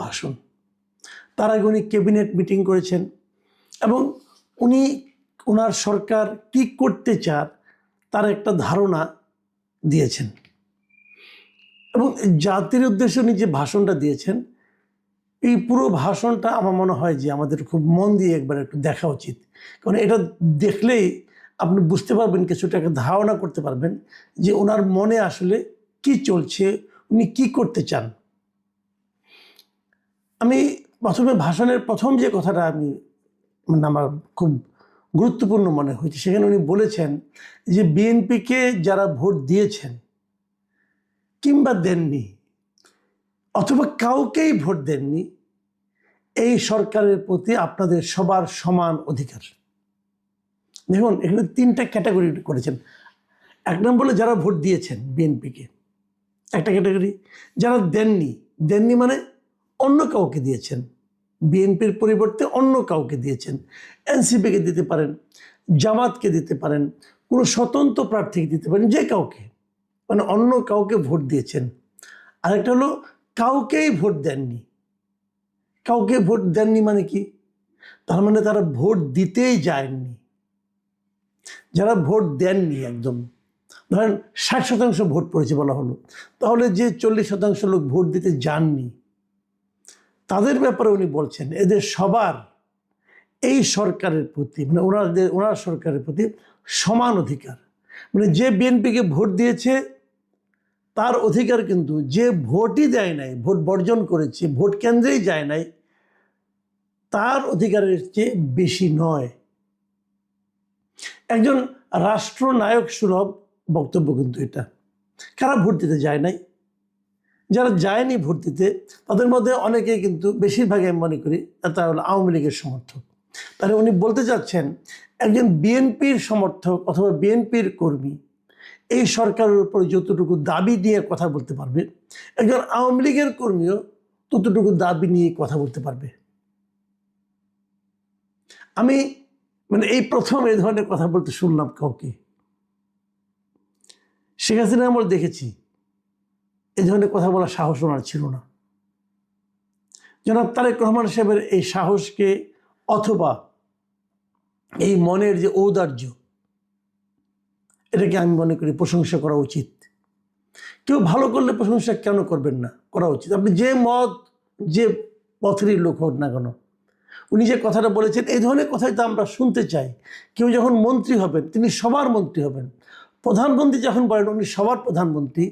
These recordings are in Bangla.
ভাষণ। তার আগে উনি ক্যাবিনেট মিটিং করেছেন এবং উনি ওনার সরকার কি করতে চান তার একটা ধারণা দিয়েছেন এবং জাতির উদ্দেশ্যে উনি যে ভাষণটা দিয়েছেন, এই পুরো ভাষণটা আমার মনে হয় যে আমাদের খুব মন দিয়ে একবার একটু দেখা উচিত। কারণ এটা দেখলেই আপনি বুঝতে পারবেন, কিছুটা একটা ধারণা করতে পারবেন যে ওনার মনে আসলে কি চলছে, উনি কি করতে চান। আমি প্রথমে ভাষণের প্রথম যে কথাটা আমার খুব গুরুত্বপূর্ণ মনে হয়েছে, সেখানে উনি বলেছেন যে বিএনপিকে যারা ভোট দিয়েছেন কিংবা দেননি অথবা কাউকেই ভোট দেননি, এই সরকারের প্রতি আপনাদের সবার সমান অধিকার। দেখুন, এখানে 3টা ক্যাটাগরি করেছেন। 1 নম্বরে যারা ভোট দিয়েছেন বিএনপিকে, একটা ক্যাটাগরি। যারা দেননি মানে অন্য কাউকে দিয়েছেন, বিএনপির পরিবর্তে অন্য কাউকে দিয়েছেন। এনসিপিকে দিতে পারেন, জামাতকে দিতে পারেন, কোনো স্বতন্ত্র প্রার্থীকে দিতে পারেন, যে কাউকে, মানে অন্য কাউকে ভোট দিয়েছেন। আরেকটা হলো কাউকেই ভোট দেননি। কাউকে ভোট দেননি মানে কি? তার মানে তারা ভোট দিতেই যায়নি। যারা ভোট দেননি, একদম ধরেন 60% ভোট পড়েছে বলা হলো, তাহলে যে 40% লোক ভোট দিতে যাননি, তাদের ব্যাপারে উনি বলছেন এদের সবার এই সরকারের প্রতি, মানে ওনার সরকারের প্রতি সমান অধিকার। মানে যে বিএনপিকে ভোট দিয়েছে তার অধিকার কিন্তু যে ভোটই দেয় নাই, ভোট বর্জন করেছে, ভোট কেন্দ্রেই যায় নাই, তার অধিকারের চেয়ে বেশি নয়। একজন রাষ্ট্রনায়ক সুলভ বক্তব্য কিন্তু এটা। কারা ভোট দিতে যায় নাই? যারা যায়নি ভোট দিতে, তাদের মধ্যে অনেকেই কিন্তু, বেশিরভাগই আমি মনে করি তারা হলো আওয়ামী লীগের সমর্থক। তাহলে উনি বলতে চাচ্ছেন একজন বিএনপির সমর্থক অথবা বিএনপির কর্মী এই সরকারের উপর যতটুকু দাবি নিয়ে কথা বলতে পারবে, একজন আওয়ামী লীগের কর্মীও ততটুকু দাবি নিয়ে কথা বলতে পারবে। আমি এই প্রথম এই ধরনের কথা বলতে শুনলাম কাউকে। শেখ হাসিনা আমল দেখেছি এই ধরনের কথা বলার সাহস ওনার ছিল না। জনাব তারেক রহমান সাহেবের এই সাহসকে অথবা এই মনের যে ঔদার্য, এটাকে আমি মনে করি প্রশংসা করা উচিত। কেউ ভালো করলে প্রশংসা কেন করবেন না? করা উচিত। আপনি যে মত, যে পথেরই লোক হোক না কেন, উনি যে কথাটা বলেছেন এই ধরনের কথাই তো আমরা শুনতে চাই। কেউ যখন মন্ত্রী হবেন তিনি সবার মন্ত্রী হবেন। প্রধানমন্ত্রী যখন বলেন উনি সবার প্রধানমন্ত্রী,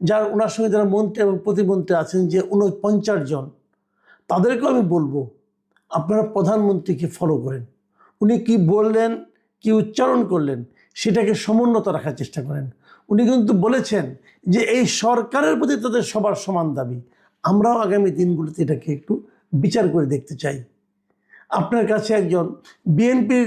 যার ওনার সঙ্গে যারা মন্ত্রী এবং প্রতিমন্ত্রী আছেন যে 49 জন, তাদেরকেও আমি বলবো আপনারা প্রধানমন্ত্রীকে ফলো করেন। উনি কি বললেন, কি উচ্চারণ করলেন, সেটাকে সমুন্নত রাখার চেষ্টা করেন। উনি কিন্তু বলেছেন যে এই সরকারের প্রতি তাদের সবার সমান দাবি। আমরাও আগামী দিনগুলোতে এটাকে একটু বিচার করে দেখতে চাই। আপনার কাছে একজন বিএনপির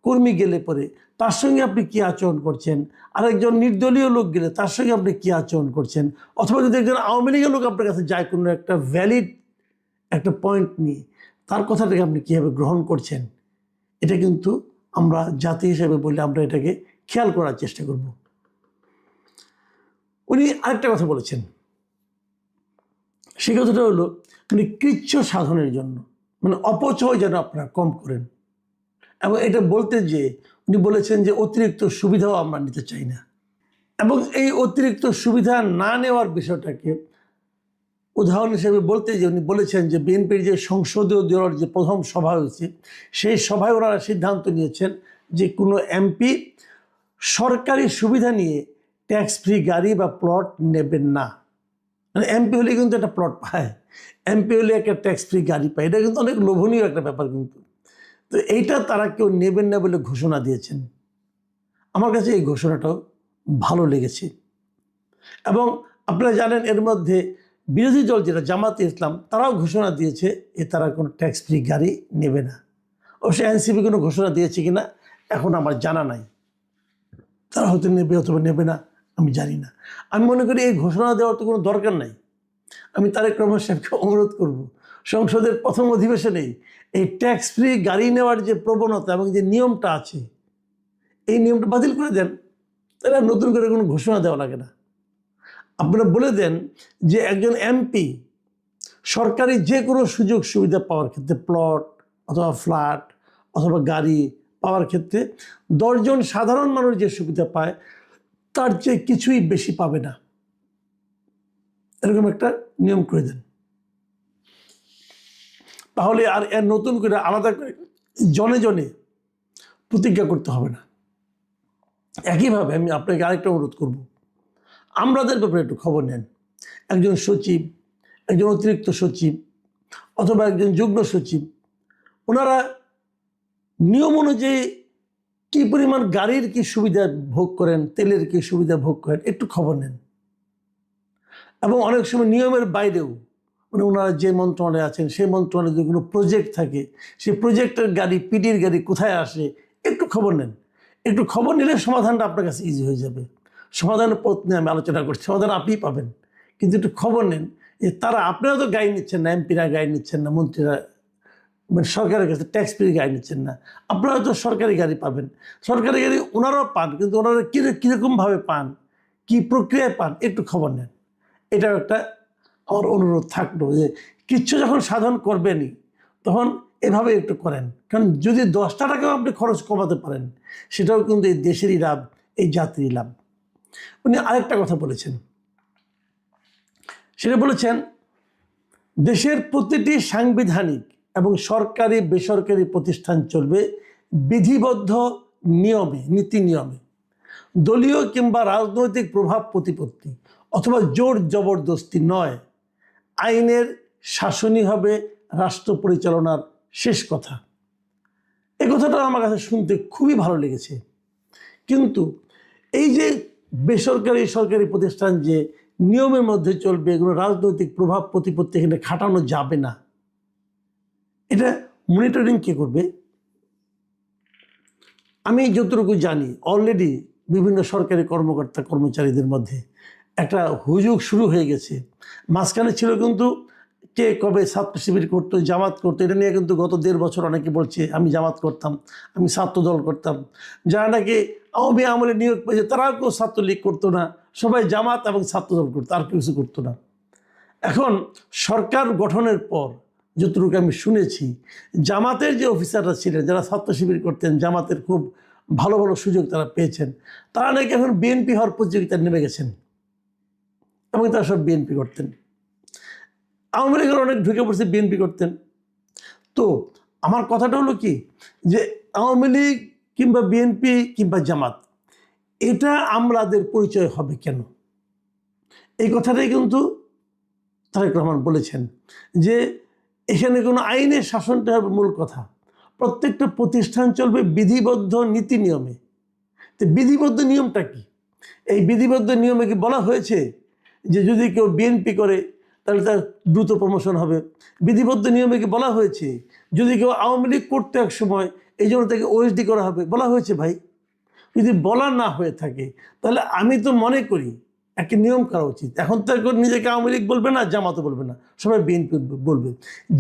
কর্মী গেলে পরে তার সঙ্গে আপনি কী আচরণ করছেন, আরেকজন নির্দলীয় লোক গেলে তার সঙ্গে আপনি কী আচরণ করছেন, অথবা যদি একজন আওয়ামী লীগের লোক আপনার কাছে যায় কোনো একটা ভ্যালিড একটা পয়েন্ট নিয়ে, তার কথাটাকে আপনি কীভাবে গ্রহণ করছেন, এটা কিন্তু আমরা জাতি হিসেবে বলে আমরা এটাকে খেয়াল করার চেষ্টা করব। উনি আরেকটা কথা বলেছেন, সে কথাটা হলো কৃচ্ছ সাধনের জন্য, অপচয় যেন আপনারা কম করেন। এবং এটা বলতে যে উনি বলেছেন যে অতিরিক্ত সুবিধাও আমরা নিতে চাই না। এবং এই অতিরিক্ত সুবিধা না নেওয়ার বিষয়টাকে উদাহরণ হিসেবে বলতে যে উনি বলেছেন যে বিএনপির যে সংসদীয় দলের যে প্রথম সভা হয়েছে, সেই সভায় ওনারা সিদ্ধান্ত নিয়েছেন যে কোনো এমপি সরকারি সুবিধা নিয়ে ট্যাক্স ফ্রি গাড়ি বা প্লট নেবেন না। এমপি হলে কিন্তু একটা প্লট পায়, এমপি হলে একটা ট্যাক্স ফ্রি গাড়ি পায়, এটা কিন্তু অনেক লোভনীয় একটা ব্যাপার কিন্তু। তো এইটা তারা কেউ নেবেন না বলে ঘোষণা দিয়েছেন। আমার কাছে এই ঘোষণাটাও ভালো লেগেছে। এবং আপনারা জানেন এর মধ্যে বিরোধী দল যেটা জামাতে ইসলাম, তারাও ঘোষণা দিয়েছে যে তারা কোনো ট্যাক্স ফ্রি গাড়ি নেবে না। অবশ্যই এনসিপি কোনো ঘোষণা দিয়েছে কিনা এখন আমার জানা নাই, তারা হয়তো নেবে অথবা নেবে না, আমি জানি না। আমি মনে করি এই ঘোষণা দেওয়ার তো কোনো দরকার নাই। আমি তারেক রহমান সাহেবকে অনুরোধ করব, সংসদের প্রথম অধিবেশনেই এই ট্যাক্স ফ্রি গাড়ি নেওয়ার যে প্রবণতা এবং যে নিয়মটা আছে, এই নিয়মটা বাতিল করে দেন। তাহলে নতুন করে কোনো ঘোষণা দেওয়া লাগে না। আপনারা বলে দেন যে একজন এমপি সরকারি যে কোনো সুযোগ সুবিধা পাওয়ার ক্ষেত্রে, প্লট অথবা ফ্ল্যাট অথবা গাড়ি পাওয়ার ক্ষেত্রে 10 জন সাধারণ মানুষ যে সুবিধা পায় তার চেয়ে কিছুই বেশি পাবে না, এরকম একটা নিয়ম করে দেন। তাহলে আর এর নতুন করে আলাদা করে জনে জনে প্রতিজ্ঞা করতে হবে না। একইভাবে আমি আপনাকে আরেকটা অনুরোধ করব, আমলাদের ব্যাপারে একটু খবর নেন। একজন সচিব, একজন অতিরিক্ত সচিব অথবা একজন যুগ্ম সচিব, ওনারা নিয়ম অনুযায়ী কী পরিমাণ গাড়ির কি সুবিধা ভোগ করেন, তেলের কি সুবিধা ভোগ করেন, একটু খবর নেন। এবং অনেক সময় নিয়মের বাইরেও, মানে ওনারা যে মন্ত্রণালয়ে আছেন সেই মন্ত্রণালয়ে যদি কোনো প্রজেক্ট থাকে, সেই প্রজেক্টের গাড়ি, পিডির গাড়ি কোথায় আসে একটু খবর নেন। একটু খবর নিলে সমাধানটা আপনার কাছে ইজি হয়ে যাবে। সমাধানের পথ নিয়ে আমি আলোচনা করছি, সমাধান আপনিই পাবেন, কিন্তু একটু খবর নেন যে তারা, আপনারা তো গাড়ি নিচ্ছেন না, এমপিরা গাড়ি নিচ্ছেন না, মন্ত্রীরা মানে সরকারের কাছে ট্যাক্স পেয়ে গাড়ি নিচ্ছেন না, আপনারা তো সরকারি গাড়ি পাবেন। সরকারি গাড়ি ওনারাও পান, কিন্তু ওনারা কীরকমভাবে পান, কী প্রক্রিয়ায় পান, একটু খবর নেন। এটাও একটা আমার অনুরোধ থাকলো যে কিচ্ছু যখন সাধন করবেনই তখন এভাবে একটু করেন। কারণ যদি 10টা টাকাও আপনি খরচ কমাতে পারেন, সেটাও কিন্তু এই দেশেরই লাভ, এই জাতিরই লাভ। উনি আরেকটা কথা বলেছেন, সেটা বলেছেন দেশের প্রতিটি সাংবিধানিক এবং সরকারি বেসরকারি প্রতিষ্ঠান চলবে বিধিবদ্ধ নিয়মে, নীতি নিয়মে। দলীয় কিংবা রাজনৈতিক প্রভাব প্রতিপত্তি অথবা জোর জবরদস্তি নয়। আইনের শাসনই হবে রাষ্ট্র পরিচালনার শেষ কথা। এই কথাটা আমার কাছে শুনতে খুবই ভালো লেগেছে। কিন্তু এই যে বেসরকারি সরকারি প্রতিষ্ঠান যে নিয়মের মধ্যে চলবে, এগুলো রাজনৈতিক প্রভাব প্রতিপত্তি এখানে খাটানো যাবে না, এটা মনিটরিং কে করবে? আমি যতটুকু জানি অলরেডি বিভিন্ন সরকারি কর্মকর্তা কর্মচারীদের মধ্যে একটা হুজুগ শুরু হয়ে গেছে। মাঝখানে ছিল কিন্তু কে কবে ছাত্র শিবির করতো, জামাত করতো, এটা নিয়ে কিন্তু গত 1.5 বছর অনেকে বলছে আমি জামাত করতাম, আমি ছাত্রদল করতাম। যারা নাকি আওয়ামী আমলে নিয়োগ পেয়েছে তারাও কেউ ছাত্রলীগ করতো না, সবাই জামাত এবং ছাত্রদল করতো, আর কিছু করতো না। এখন সরকার গঠনের পর যতটুকু আমি শুনেছি, জামাতের যে অফিসাররা ছিলেন, যারা ছাত্র শিবির করতেন, জামাতের খুব ভালো ভালো সুযোগ তারা পেয়েছেন, তারা নাকি এখন বিএনপি হওয়ার প্রতিযোগিতায় নেমে গেছেন এবং তারা সব বিএনপি করতেন। আওয়ামী লীগের অনেক ঢুকে পড়ছে, বিএনপি করতেন। তো আমার কথাটা হলো কি, যে আওয়ামী লীগ কিংবা বিএনপি কিংবা জামাত, এটা আমলাদের পরিচয় হবে কেন? এই কথাটাই কিন্তু তারেক রহমান বলেছেন যে এখানে কোনো আইনের শাসনটা হবে মূল কথা। প্রত্যেকটা প্রতিষ্ঠান চলবে বিধিবদ্ধ নীতি নিয়মে। তো বিধিবদ্ধ নিয়মটা কি? এই বিধিবদ্ধ নিয়মে কি বলা হয়েছে যে যদি কেউ বিএনপি করে তাহলে তার দ্রুত প্রমোশন হবে? বিধিবদ্ধ নিয়মে কি বলা হয়েছে যদি কেউ আওয়ামী লীগ করতে এক সময় এই জন্য তাকে ওএসডি করা হবে? বলা হয়েছে ভাই? যদি বলা না হয়ে থাকে তাহলে আমি তো মনে করি একটা নিয়ম করা উচিত। এখন তো নিজেকে আওয়ামী লীগ বলবে না, জামাতও বলবে না, সবাই বিএনপি বলবে।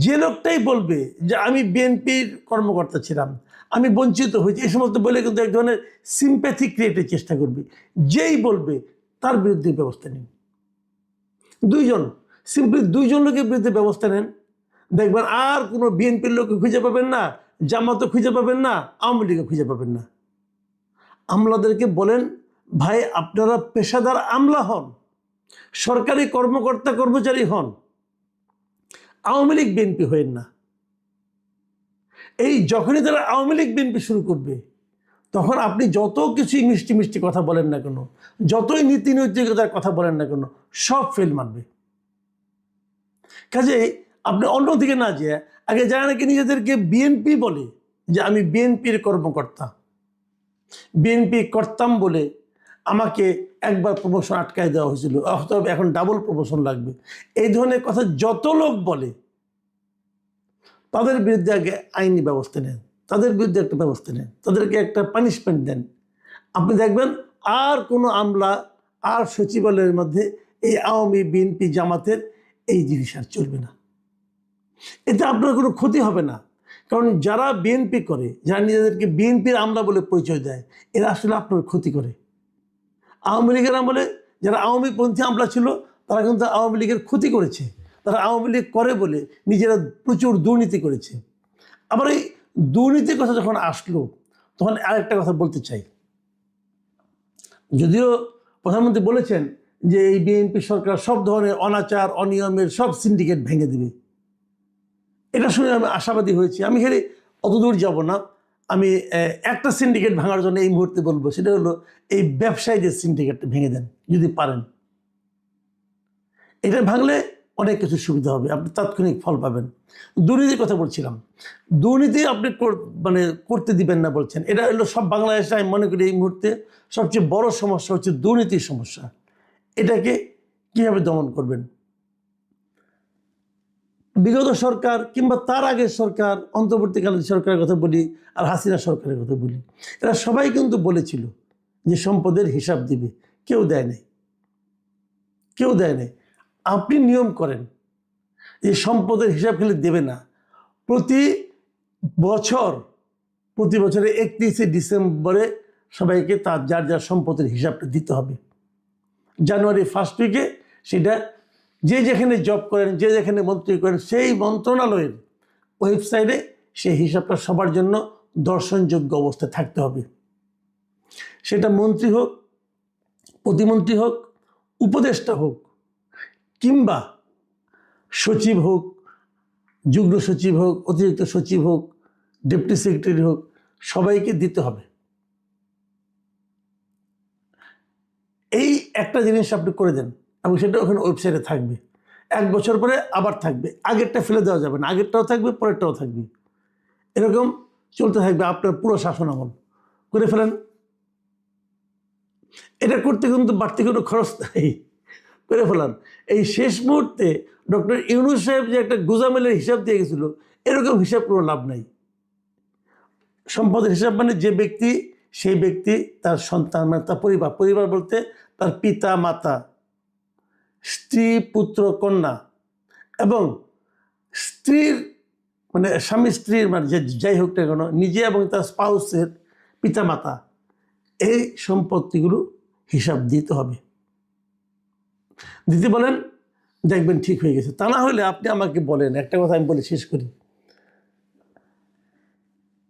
যে লোকটাই বলবে যে আমি বিএনপির কর্মকর্তা ছিলাম, আমি বঞ্চিত হয়েছি, এই সমস্ত বলে কিন্তু এক ধরনের সিম্প্যাথি ক্রিয়েটের চেষ্টা করবে। যেই বলবে তার বিরুদ্ধে ব্যবস্থা নিন। সিম্পলি 2জন লোকের বিরুদ্ধে ব্যবস্থা নেন, দেখবেন আর কোনো বিএনপির লোককে খুঁজে পাবেন না, জামাতও খুঁজে পাবেন না, আওয়ামী লীগও খুঁজে পাবেন না। আমলাদেরকে বলেন ভাই আপনারা পেশাদার আমলা হন, সরকারি কর্মকর্তা কর্মচারী হন, আওয়ামী লীগ বিএনপি হয়েন না। এই যখনই তারা আওয়ামী লীগ বিএনপি শুরু করবে তখন আপনি যত কিছুই মিষ্টি মিষ্টি কথা বলেন না কেন, যতই নীতি নৈতিকতার কথা বলেন না কেন, সব ফেল মারবে। কাজে আপনি অন্যদিকে না যেয়ে আগে যারা নাকি নিজেদেরকে বিএনপি বলে যে আমি বিএনপির কর্মকর্তা, বিএনপি করতাম বলে আমাকে একবার প্রমোশন আটকায় দেওয়া হয়েছিল, অথবা এখন ডাবল প্রমোশন লাগবে, এই ধরনের কথা যত লোক বলে তাদের বিরুদ্ধে আগে আইনি ব্যবস্থা নেন, তাদের বিরুদ্ধে একটা ব্যবস্থা নেন, তাদেরকে একটা পানিশমেন্ট দেন। আপনি দেখবেন আর কোনো আমলা আর সচিবালয়ের মধ্যে এই আওয়ামী বিএনপি জামাতের এই জিনিস আর চলবে না। এতে আপনার কোনো ক্ষতি হবে না, কারণ যারা বিএনপি করে, যারা নিজেদেরকে বিএনপির আমলা বলে পরিচয় দেয়, এরা আসলে আপনার ক্ষতি করে। আওয়ামী লীগের আমলে যারা আওয়ামী পন্থী আমলা ছিল তারা কিন্তু আওয়ামী লীগের ক্ষতি করেছে, তারা আওয়ামী লীগ করে বলে নিজেরা প্রচুর দুর্নীতি করেছে। আবার এই দুর্নীতির কথা যখন আসলো তখন আরেকটা কথা বলতে চাই। যদিও প্রধানমন্ত্রী বলেছেন যে এই বিএনপি সরকার সব ধরনের অনাচার অনিয়মের সব সিন্ডিকেট ভেঙে দেবে, এটা শুনে আমি আশাবাদী হয়েছি। আমি হেরে অত দূর যাব না। আমি একটা সিন্ডিকেট ভাঙার জন্য এই মুহূর্তে বলবো, সেটা হলো এই ব্যবসায়ীদের সিন্ডিকেটটা ভেঙে দেন যদি পারেন। এটা ভাঙলে অনেক কিছু সুবিধা হবে, আপনি তাৎক্ষণিক ফল পাবেন। দুর্নীতির কথা বলছিলাম, দুর্নীতি আপনি মানে করতে দিবেন না বলছেন, এটা হলো সব বাংলাদেশে আমি মনে করি এই মুহূর্তে সবচেয়ে বড় সমস্যা হচ্ছে দুর্নীতির সমস্যা। এটাকে কীভাবে দমন করবেন? বিগত সরকার কিংবা তার আগের সরকার, অন্তর্বর্তীকালীন সরকারের কথা বলি আর হাসিনা সরকারের কথা বলি, এরা সবাই কিন্তু বলেছিল যে সম্পদের হিসাব দিবে, কেউ দেয় নাই, কেউ দেয় নাই। আপনি নিয়ম করেন যে সম্পদের হিসাব খেলে দেবে না, প্রতি বছরে 31শে ডিসেম্বরে সবাইকে তার যার যার সম্পদের হিসাবটা দিতে হবে। জানুয়ারি ফার্স্ট উইকে সেটা যে যেখানে জব করেন, যে যেখানে মন্ত্রী করেন, সেই মন্ত্রণালয়ের ওয়েবসাইটে সেই হিসাবটা সবার জন্য দর্শনযোগ্য অবস্থায় থাকতে হবে। সেটা মন্ত্রী হোক, প্রতিমন্ত্রী হোক, উপদেষ্টা হোক, কিংবা সচিব হোক, যুগ্ম সচিব হোক, অতিরিক্ত সচিব হোক, ডেপুটি সেক্রেটারি হোক, সবাইকে দিতে হবে। এই একটা জিনিস আপনি করে দেন এবং সেটা ওখানে ওয়েবসাইটে থাকবে। 1 বছর পরে আবার থাকবে, আগেরটা ফেলে দেওয়া যাবে না, আগেরটাও থাকবে, পরেরটাও থাকবে, এরকম চলতে থাকবে আপনার পুরো শাসন আমল। করে ফেলেন। এটা করতে কিন্তু বাড়তি কোনো খরচ নেই, করে ফেলান। এই শেষ মুহূর্তে ডক্টর ইউনূস সাহেব যে একটা গুজামেলের হিসাব দিয়ে গেছিল, এরকম হিসাব কোনো লাভ নাই। সম্পদের হিসাব মানে যে ব্যক্তি, সেই ব্যক্তি তার সন্তান, মানে তার পরিবার, পরিবার বলতে তার পিতা মাতা, স্ত্রী পুত্র কন্যা এবং স্ত্রীর মানে স্বামী স্ত্রীর মানে যে যাই হোক না কেন, নিজে এবং তার স্পাউসের পিতা মাতা, এই সম্পত্তিগুলো হিসাব দিতে হবে। দিতে বলেন, দেখবেন ঠিক হয়ে গেছে। তা না হলে আপনি আমাকে বলেন, একটা কথা আমি বলে শেষ করি।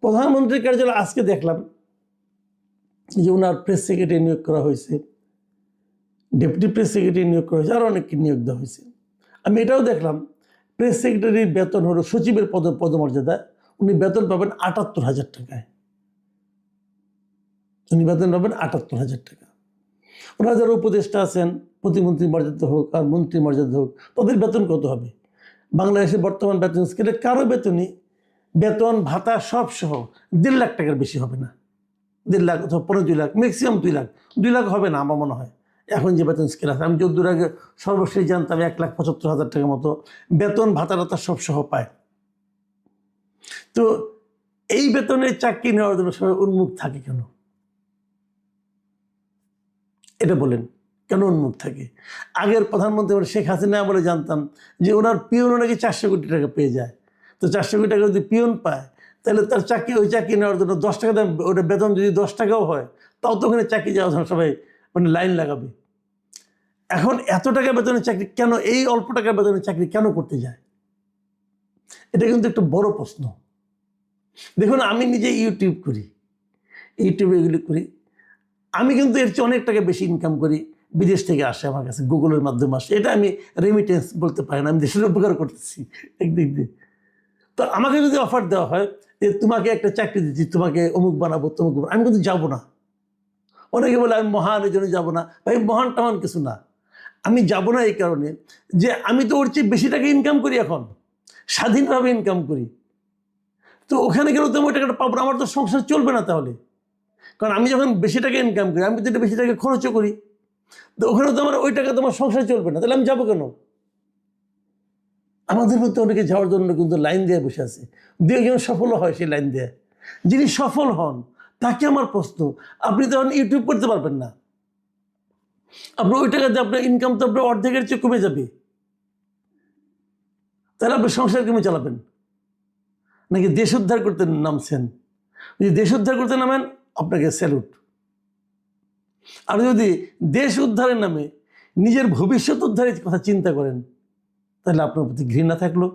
প্রধানমন্ত্রীর কার্যালয় আজকে দেখলাম যে ওনার প্রেস সেক্রেটারি নিয়োগ করা হয়েছে, ডেপুটি প্রেস সেক্রেটারি নিয়োগ করা হয়েছে, আরও অনেককে নিয়োগ দেওয়া হয়েছে। আমি এটাও দেখলাম প্রেস সেক্রেটারির বেতন হলো সচিবের পদমর্যাদা, উনি বেতন পাবেন ৭৮,০০০ টাকায়। উনি বেতন পাবেন ৭৮,০০০ টাকা। ওনারা যারা উপদেষ্টা আছেন, প্রতিমন্ত্রীর মর্যাদা হোক আর মন্ত্রীর মর্যাদা হোক, তাদের বেতন কত হবে? বাংলাদেশের বর্তমান বেতন স্কেলে কারো বেতনই, বেতন ভাতা সব সহ ১.৫ লাখ টাকার বেশি হবে না। ১.৫ লাখ অথবা ১৫-২ লাখ, ম্যাক্সিমাম ২ লাখ। ২ লাখ হবে না আমার মনে হয় এখন যে বেতন স্কেল আছে। আমি যতদূর আগে সর্বশেষ জানতাম ১,৭৫,০০০ টাকার মতো বেতন ভাতা টাতা সব সহ পায়। তো এই বেতনের চাকরি নেওয়ার জন্য সবাই উন্মুখ থাকে কেন? এটা বলেন, কেন উন্মুখ থাকে? আগের প্রধানমন্ত্রী শেখ হাসিনা বলে জানতাম যে ওনার পিয়নও নাকি ৪০০ কোটি টাকা পেয়ে যায়। তো ৪০০ কোটি টাকা যদি পিয়ন পায়, তাহলে তার চাকরি, ওই চাকরি নেওয়ার জন্য ১০ টাকা দাম, ওটা বেতন যদি 10 টাকাও হয়, তাও তো ওখানে চাকরি যাওয়ার জন্য সবাই মানে লাইন লাগাবে। এখন এত টাকা বেতনের চাকরি কেন, এই অল্প টাকা বেতনের চাকরি কেন করতে যায়? এটা কিন্তু একটা বড় প্রশ্ন। দেখুন, আমি নিজে ইউটিউব করি, ইউটিউবে এগুলি করি, আমি কিন্তু এর চেয়ে অনেক টাকা বেশি ইনকাম করি, বিদেশ থেকে আসে আমার কাছে, গুগলের মাধ্যমে আসে। এটা আমি রেমিটেন্স বলতে পারি না, আমি দেশের উপকার করতেছি একদিক দিয়ে। তো আমাকে যদি অফার দেওয়া হয় যে তোমাকে একটা চাকরি দিচ্ছি, তোমাকে অমুক বানাবো, তমুক বানাবো, আমি কিন্তু যাবো না। অনেকে বলে আমি মহান, এই জন্য যাবো না। ভাই, মহান টহান কিছু না। আমি যাবো না এই কারণে যে আমি তো ওর চেয়ে বেশি টাকা ইনকাম করি, এখন স্বাধীনভাবে ইনকাম করি। তো ওখানে গেলেও তো আমি ওই টাকাটা পাবো না, আমার তো সংসার চলবে না তাহলে। কারণ আমি যখন বেশি টাকা ইনকাম করি, আমি তো এটা বেশি টাকা খরচও করি, তো ওখানে তো আমার ওই টাকা তোমার সংসার চলবে না, তাহলে আমি যাবো কেন? আমাদের মধ্যে অনেকে যাওয়ার জন্য কিন্তু লাইন দিয়ে বসে আছে, দু একজন সফল হয় সেই লাইন দিয়ে। যিনি সফল হন তাকে আমার প্রশ্ন, আপনি তো এখন ইউটিউব করতে পারবেন না, আপনার ওই টাকা দিয়ে আপনার ইনকাম তো আপনার অর্ধেকের চেয়ে কমে যাবে। তাহলে আপনি সংসার কেমন চালাবেন? নাকি দেশ উদ্ধার করতে নামছেন? যদি দেশ উদ্ধার করতে নামেন, আপনাকে স্যালুট। আর যদি দেশ উদ্ধারের নামে নিজের ভবিষ্যৎ উদ্ধারের কথা চিন্তা করেন, তাহলে আপনার প্রতি ঘৃণা থাকলো,